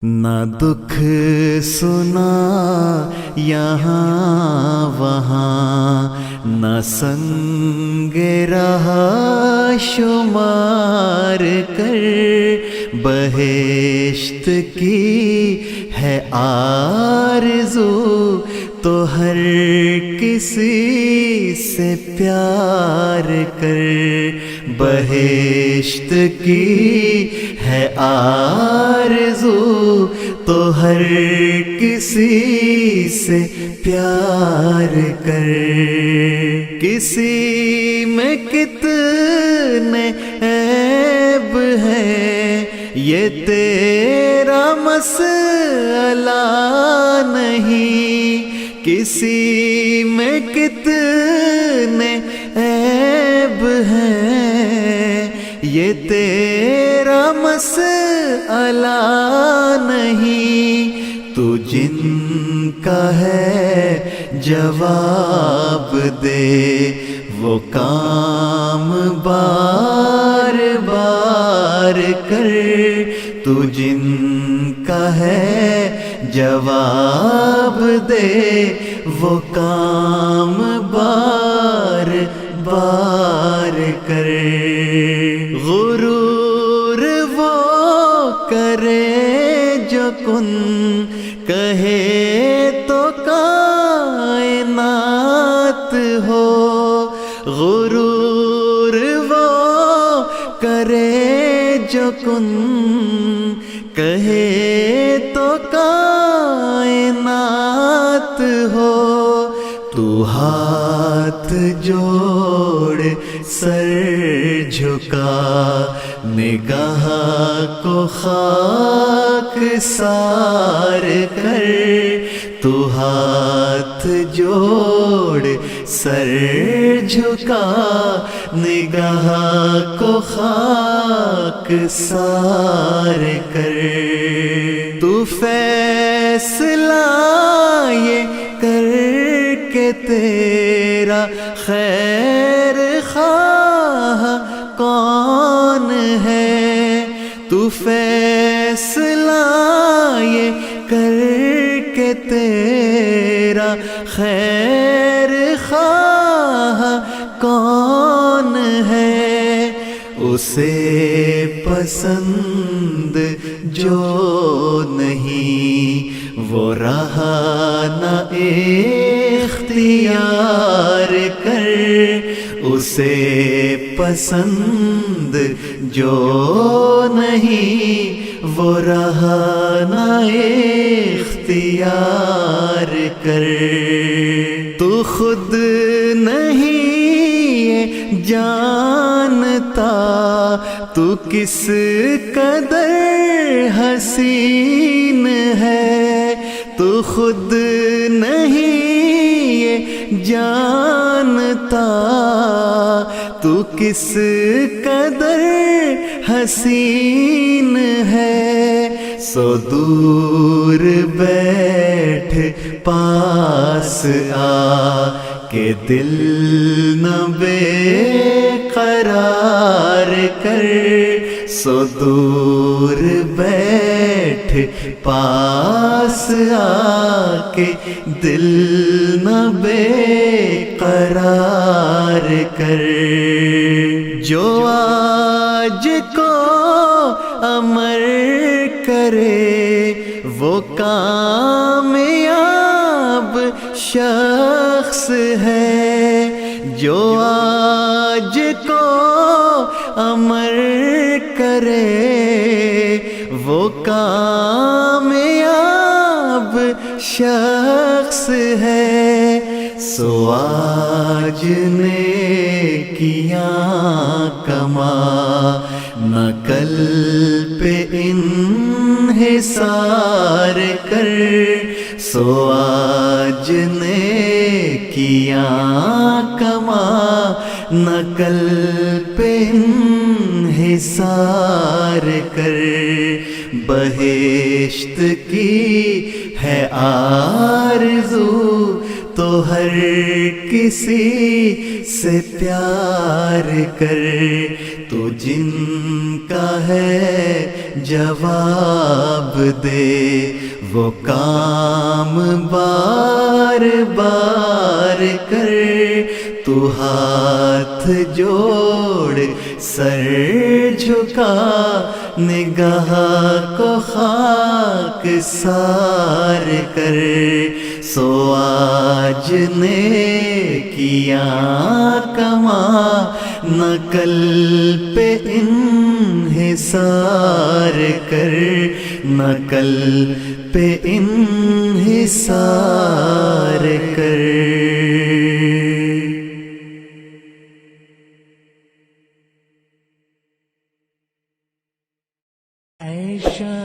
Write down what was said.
نہ دکھ سنا یہاں وہاں، نہ سنگ رہا شمار کر، بہشت کی ہے آرزو تو ہر کسی سے پیار کر، بہشت کی ہے آرزو تو ہر کسی سے پیار کر، کسی میں کتنے عیب ہیں یہ تیرا مسئلہ نہیں، کسی میں کتنے عیب ہیں یہ تیرا مسئلہ نہیں، تو جن کا ہے جواب دے وہ کام بار بار کر، تو جن کا ہے جواب دے وہ کام بار بار کر، غرور وہ کرے جو کن کہے تو کائنات ہو، غرور وہ کرے جو کن کہے تو کائنات ہو، تو ہاتھ جوڑ سر جھکا نگاہ کو خاک سار کر، تو ہاتھ جوڑ سر جھکا نگاہ کو خاک سار کر، تو فیصلہ یہ کر کہ تیرا خیر خواہ کون ہے، تو فیصلہ یہ کر کہ تیرا خیر خواہ کون ہے، اسے پسند جو نہیں وہ رہا نہ اختیار کر، اسے پسند جو نہیں وہ رہا نہ اختیار کر، تو خود نہیں یہ جانتا تو کس قدر حسین ہے، تو خود نہیں یہ جانتا تو کس قدر حسین ہے، سو دور بیٹھ پاس آ کہ دل نہ بے قرار کر، سو دور بیٹھ پاس آ کے دل نہ بے قرار کر، جو آج کو امر کرے وہ کامیاب شخص ہے، جو آج کو امر کرے وہ کامیاب شخص ہے، سو آج نے کیا کما نہ کل پہ انحصار کر، سو آج نے کیا کما نہ کل پہ انحصار کر، بہشت کی ہے آرزو تو ہر کسی سے پیار کر، تو جن کا ہے جواب دے، وہ کام بار بار کر، تو ہاتھ جوڑ سر جھکا، نگاہ کو خاک سار کر، سو آج نیکیاں کما، نہ کل پہ انحصار کر، نہ کل پہ انحصار کر۔ اے شاہ